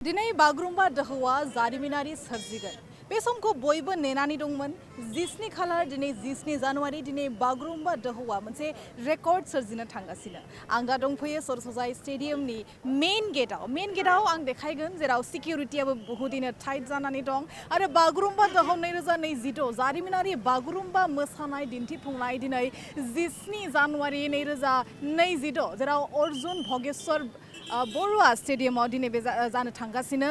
दिनै बागुरुम्बा दोहौआ जारिमिनारि सोरजिगोन बे समखौ बयबो नेनानै दंमोन 27 खालार दिनै 27 जानुवारि दिनै बागुरुम्बा दोहौआ मोनसे रेकर्ड सोरजिनो थांगासिनो आं दा दंफैयो सरसजाय स्टेडियामनि मेन गेटआव आं देखायगोन जेराव सिकिउरिटियाबो बहुदिनो टाइट जानानै दं आरो बागुरुम्बा दोहौ 2026 जारिमिनारि बागुरुम्बा मोसानाय दिन्थिफुंनाय दिनै 27 जानुवारि 2026 जेराव अर्जुन भगेश्वर बरुवा स्टेडियामाव दिनै बे जानो थांगासिनो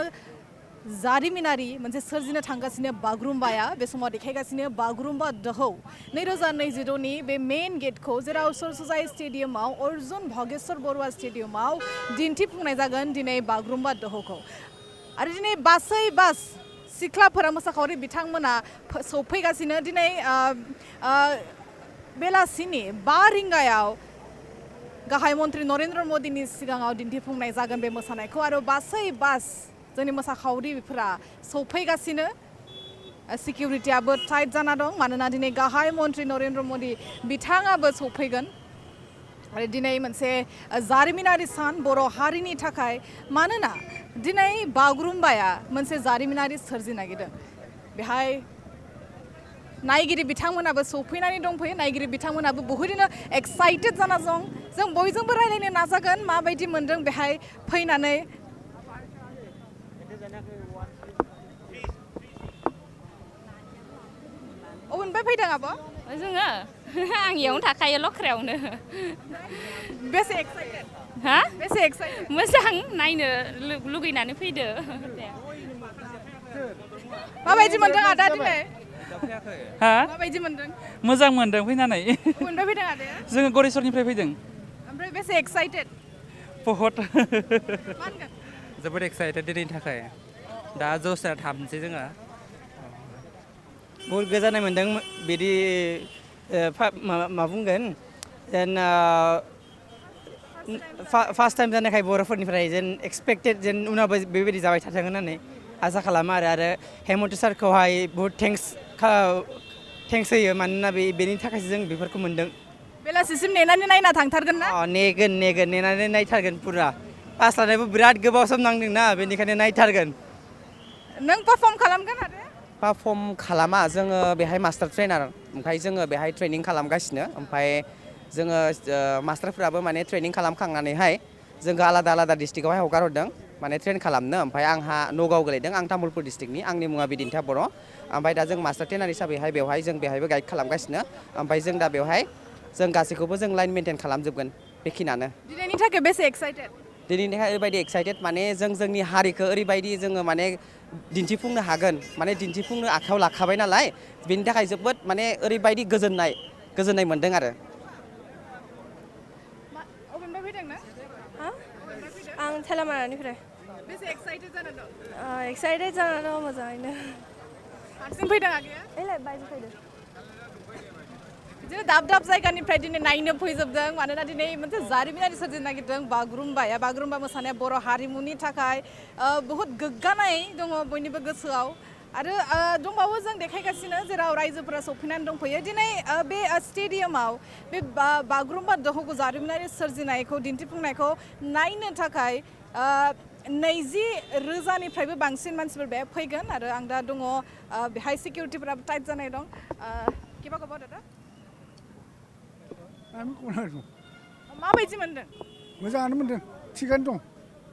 जारिमिनारि मोनसे सोरजिनो थांगासिनो बागुरुम्बाया बे समाव देखायगासिनो बागुरुम्बा दोहौ 2026 नि बे मेन गेटखौ जेराव सरसजाय स्टेडियामाव अर्जुन भगेश्वर बरुवा स्टेडियामाव दिन्थिफुंनाय जागोन दिनै बागुरुम्बा दोहौखौ आरो दिनै बास सिख्लाफोरा मोसाखावरि बिथांमोना सौफैगासिनो दिनै बेलासिनि 5 रिंगायाव गाहाय मन्त्रि नरेन्द्र मोदीनि सिगाङाव दिन्थिफुंनाय जागोन बे मोसानायखौ आरो बास जोंनि मोसाखावरिफोरा सौफैगासिनो सिकिउरिटियाबो टाइट जाना दं मानोना दिनै गाहाय मन्त्रि नरेन्द्र मोदी बिथाङाबो सौफैगोन आरो दिनै मोनसे जारिमिनारि सान बर' हारिनि थाखाय मानोना दिनै बागुरुम्बाया मोनसे जारिमिनारि सोरजि नागिरदों बेहाय नायगिरि बिथांमोनाबो सौफैनानै दंफैयो नायगिरि बिथांमोनाबो बहुदिनो एक्साइटेड जाना दं जों बयजोंबो रायलायनो नाजागोन माबायदि मोनदों बेहाय फैनानै अबेनिफ्राय फैदों आब' जोङो आं इयावनो थाखायो लख्रायावनो बेसे एक्साइटेड हा बेसे एक्साइटेड मोजां नायनो लुगैनानै फैदो माबायदि मोनदों आदा दिनै हा माबायदि मोनदों मोजां मोनदों फैनानै अबेनिफ्राय फैदों आदाया जोङो गरेस्वरनिफ्राय फैदों ओमफ्राय बेसे एक्साइटेड बहुत मा होनगोन जोबोद एक्साइटेड दिनैनि थाखाय दा जसआ थामसै जोङो बहुत गोजोननाय मोन्दों बिदि मा बुंगोन जेन फार्स्ट टाइम जानायखाय बर'फोरनिफ्राय जेन एक्सपेक्टेड जेन उनावबो बेबायदि जाबाय थाथों होननानै आसा खालामो आरो हेमन्त सारखौहाय बहुत थेंक्स होयो मानोना बेनि थाखायसो जों बेफोरखौ मोन्दों बेलासिसिम नेनानै नायना थांथारगोन ना नेगोन नेनानै नायथारगोन पुरा पास लानायबो बिराद गोबाव सम नांदोंना बेनिखायनो नायथारगोन नों पारफर्म खालामगोन आरो पारफर्म खालामा जोङो बेहाय मास्टार ट्रेनार ओमफ्राय जोङो बेहाय ट्रेनिं खालामगासिनो ओमफ्राय जोङो मास्टारफोराबो माने ट्रेनिं खालामखांनानैहाय जोंखौ आलादा डिस्ट्रिक्टआवहाय हगार हरदों माने ट्रेन खालामनो ओमफ्राय आंहा नगाव गोलैदों आं तामुलपुर डिस्ट्रिक्टनि आंनि मुङा बिदिन्था बर' ओमफ्राय दा जों मास्टार ट्रेनार हिसाबैहाय बेवहाय जों बेहायबो गाइड खालामगासिनो ओमफ्राय जों दा बेवहाय जों गासैखौबो जों लाइन मेनटेन खालामजोबगोन बेखिनियानो दिनैनि थाखाय बेसे एक्साइटेड दिनैनि थाखाय ओरैबायदि एक्साइटेड माने जों जोंनि हारिखौ ओरैबायदि जोङो माने दिन्थिफुंनो हागोन माने दिन्थिफुंनो आखायाव लाखाबाय नालाय बेनि थाखाय जोबोद माने ओरैबायदि गोजोननाय मोन्दों आरो अबेनिफ्राय फैदों ना आं थेलामारानिफ्राय बेसे एक्साइटेड जाना दं एक्साइटेड जाना दं मोजाङैनो हारसिं फैदों आगैया एलाय बायजो फैदो बिदिनो दाब जायगानिफ्राय दिनै नायनो फैजोबदों मानोना दिनै मोनसे जारिमिनारि सोरजिनो नागिरदों बागुरुम्बा मोसानाया बर' हारिमुनि थाखाय बहुद गोग्गानाय दङ बयनिबो गोसोआव आरो दंबावो जों देखायगासिनो जेराव रायजोफोरा सौफैनानै दंफैयो दिनै बे स्टेडियामाव बे बागुरुम्बा दोहौखौ जारिमिनारि सोरजिनायखौ दिन्थिफुंनायखौ नायनो थाखाय 20,000निफ्रायबो बांसिन मानसिफोर बे फैगोन आरो आं दा दङ बेहाय सिकिउरिटिफोराबो टाइट जानाय दं किबा खबर दादा माबायदि मोनदों मोजाङानो मोनदों थिगानो दं